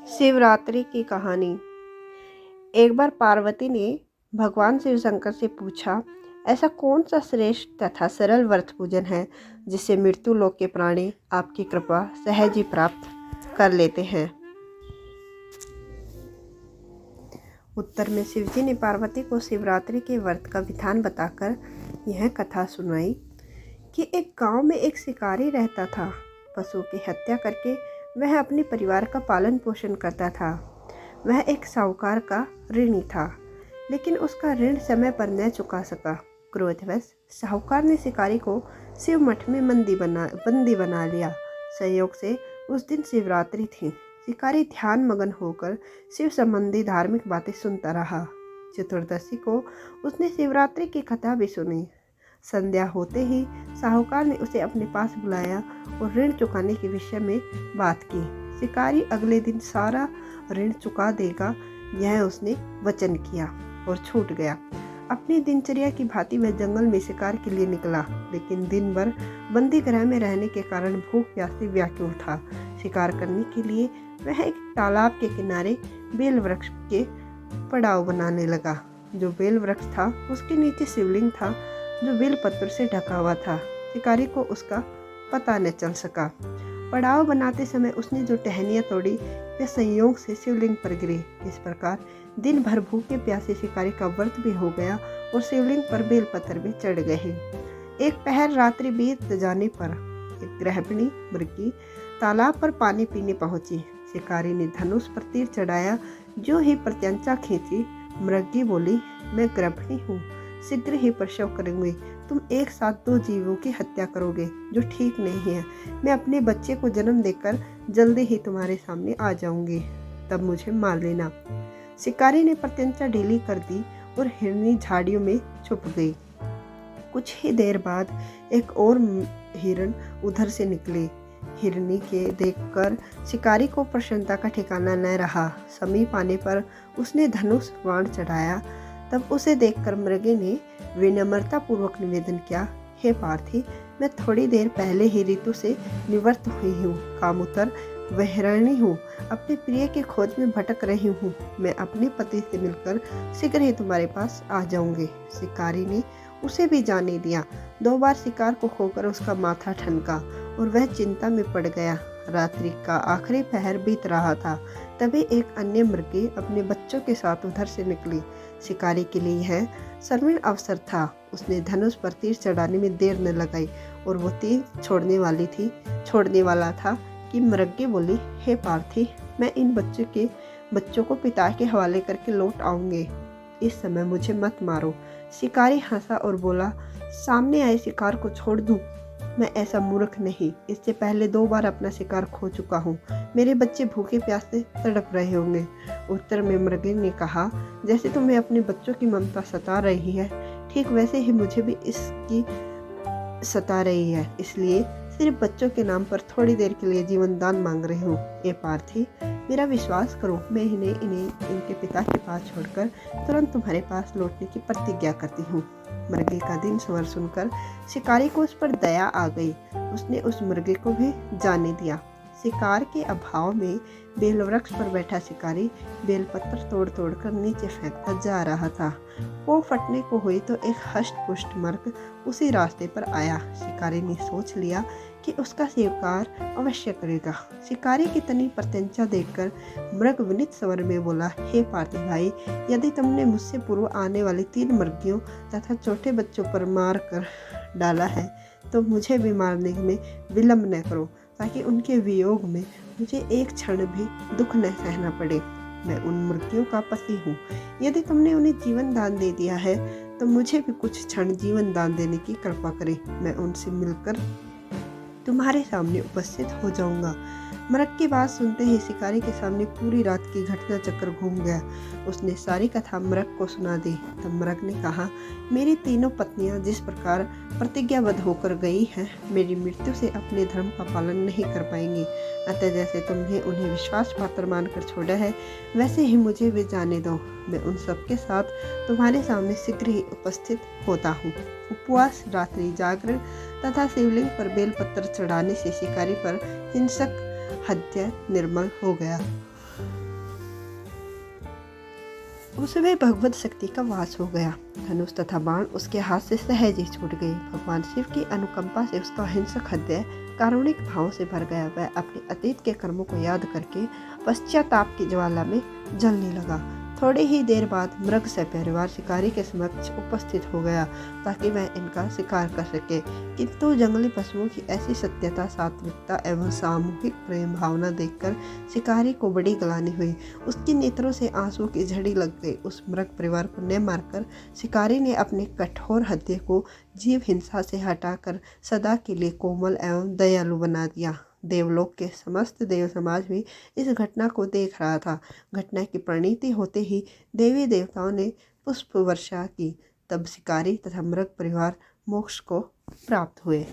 शिवरात्रि की कहानी। एक बार पार्वती ने भगवान शिव शंकर से पूछा, ऐसा कौन सा श्रेष्ठ तथा सरल व्रत पूजन है जिससे मृत्यु लोक के प्राणी आपकी कृपा सहज ही प्राप्त कर लेते हैं। उत्तर में शिवजी ने पार्वती को शिवरात्रि के व्रत का विधान बताकर यह कथा सुनाई कि एक गांव में एक शिकारी रहता था। पशु की हत्या करके वह अपने परिवार का पालन पोषण करता था। वह एक साहूकार का ऋणी था, लेकिन उसका ऋण समय पर न चुका सका। क्रोधवश साहूकार ने शिकारी को शिव मठ में बंदी बना लिया। संयोग से उस दिन शिवरात्रि थी। शिकारी ध्यान मगन होकर शिव संबंधी धार्मिक बातें सुनता रहा। चतुर्दशी को उसने शिवरात्रि की कथा भी सुनी। संध्या होते ही साहूकार ने उसे अपने पास बुलाया और ऋण चुकाने के विषय में बात की। शिकारी अगले दिन सारा ऋण चुका देगा, यह उसने वचन किया और छूट गया। अपनी दिनचर्या की भांति वह जंगल में शिकार के लिए निकला, लेकिन दिन भर बंदी गृह में रहने के कारण भूख प्यास से व्याकुल था। शिकार करने के लिए वह एक तालाब के किनारे बेल वृक्ष के पड़ाव बनाने लगा। जो बेल वृक्ष था उसके नीचे शिवलिंग था, जो बेल पत्र से ढका हुआ था। शिकारी को उसका पता न चल सका। पड़ाव बनाते समय उसने जो टहनियाँ तोड़ी वे संयोग से शिवलिंग पर गिरी। इस प्रकार दिन भर भूखे प्यासे शिकारी का व्रत भी हो गया और शिवलिंग पर बेल पत्थर भी चढ़ गए। एक पहर रात्रि बीत जाने पर एक गृहिणी मृगी तालाब पर पानी पीने पहुंची। शिकारी ने धनुष पर तीर चढ़ाया। जो ही प्रत्यंचा खींची, मृगी बोली, मैं गृहिणी हूँ, शीघ्र ही प्रसव करूंगी। तुम एक साथ दो जीवों की हत्या करोगे, जो ठीक नहीं है। मैं अपने बच्चे को जन्म देकर जल्दी ही तुम्हारे सामने आ जाऊंगी, तब मुझे मार लेना। शिकारी ने प्रत्यंचा ढीली कर दी और हिरनी झाड़ियों में छुप गई। कुछ ही देर बाद एक और हिरण उधर से निकली। हिरनी के देखकर शिकारी को प्रसन्नता का ठिकाना न रहा। समीप आने पर उसने धनुष बाण चढ़ाया। तब उसे देखकर मृगे ने विनम्रता पूर्वक निवेदन किया, हे पार्थी, मैं थोड़ी देर पहले ही ऋतु से निवृत्त हुई हूँ, कामुतर वहरणी हूँ, अपने प्रिय की खोज में भटक रही हूँ। मैं अपने पति से मिलकर शीघ्र ही तुम्हारे पास आ जाऊंगी। शिकारी ने उसे भी जाने दिया। 2 बार शिकार को खोकर उसका माथा ठनका और वह चिंता में पड़ गया। रात्रि का आखिरी पहर बीत रहा था। तभी एक अन्य मृगी अपने बच्चों के साथ उधर से निकली। शिकारी के लिए यह स्वर्णिम अवसर था। उसने धनुष पर तीर चढ़ाने में देर न लगाई और वो तीर छोड़ने वाला था कि मृगी बोली, हे पार्थी, मैं इन बच्चों को पिता के हवाले करके लौट आऊंगी। इस समय मुझे मत मारो। शिकारी हंसा और बोला, सामने आए शिकार को छोड़ दूं? मैं ऐसा मूर्ख नहीं। इससे पहले 2 बार अपना शिकार खो चुका हूँ। मेरे बच्चे भूखे प्यासे तड़प रहे होंगे। उत्तर में मृगी ने कहा, जैसे तुम्हें अपने बच्चों की ममता सता रही है, ठीक वैसे ही मुझे भी इसकी सता रही है। इसलिए सिर्फ बच्चों के नाम पर थोड़ी देर के लिए जीवन दान मांग रही हूँ। ये पार्थी, मेरा विश्वास करो, मैं इन्हें इनके पिता के पास छोड़कर तुरंत तुम्हारे पास लौटने की प्रतिज्ञा करती हूँ। मृगे का दिन स्वर सुनकर शिकारी को उस पर दया आ गई। उसने उस मुर्गे को भी जाने दिया। शिकार के अभाव में बेल वृक्ष पर बैठा शिकारी बेलपत्र तोड़ कर नीचे फेंकता जा रहा था। वो फटने को हुई तो एक हष्ट पुष्ट मर्ग उसी रास्ते पर आया। शिकारी ने सोच लिया कि उसका शिकार अवश्य करेगा। शिकारी की तनी प्रत्यंचा देखकर मृग विनीत स्वर में बोला, हे पार्थी भाई, यदि तुमने मुझसे पूर्व आने वाली 3 मुर्गियों तथा छोटे बच्चों पर मार कर डाला है, तो मुझे भी मारने में विलंब न करो, ताकि उनके वियोग में मुझे एक क्षण भी दुख न सहना पड़े। मैं उन मुर्गियों का पति हूँ। यदि तुमने उन्हें जीवन दान दे दिया है, तो मुझे भी कुछ क्षण जीवन दान देने की कृपा करें। मैं उनसे मिलकर तुम्हारे सामने उपस्थित हो जाऊंगा। मृग की बात सुनते ही शिकारी के सामने पूरी रात की घटना चक्र घूम गया। उसने सारी कथा मृग को सुना दी। तब मृग ने कहा, मेरी 3 पत्नियां जिस प्रकार प्रतिज्ञाबद्ध होकर गई हैं, मेरी मृत्यु से अपने धर्म का पालन नहीं कर पाएंगी। अतः जैसे तुमने उन्हें विश्वास पात्र मानकर छोड़ा है, वैसे ही मुझे भी जाने दो। मैं उन सबके साथ तुम्हारे सामने शीघ्र ही उपस्थित होता हूँ। उपवास, रात्रि जागरण तथा शिवलिंग पर बेलपत्र चढ़ाने से शिकारी पर हिंसक हत्या निर्मल हो गया। उसमें भगवत शक्ति का वास हो गया। धनुष तथा बाण उसके हाथ से सहज ही छूट गए। भगवान शिव की अनुकंपा से उसका हिंसक हृदय कारुणिक भाव से भर गया। वह अपने अतीत के कर्मों को याद करके पश्चाताप की ज्वाला में जलने लगा। थोड़ी ही देर बाद मृग सपरिवार शिकारी के समक्ष उपस्थित हो गया ताकि वह इनका शिकार कर सके, किंतु जंगली पशुओं की ऐसी सत्यता, सात्विकता एवं सामूहिक प्रेम भावना देखकर शिकारी को बड़ी ग्लानि हुई। उसकी नेत्रों से आंसू की झड़ी लग गई। उस मृग परिवार को न मारकर शिकारी ने अपने कठोर हृदय को जीव हिंसा से हटाकर सदा के लिए कोमल एवं दयालु बना दिया। देवलोक के समस्त देव समाज भी इस घटना को देख रहा था। घटना की परिणति होते ही देवी देवताओं ने पुष्प वर्षा की। तब शिकारी तथा मृग परिवार मोक्ष को प्राप्त हुए।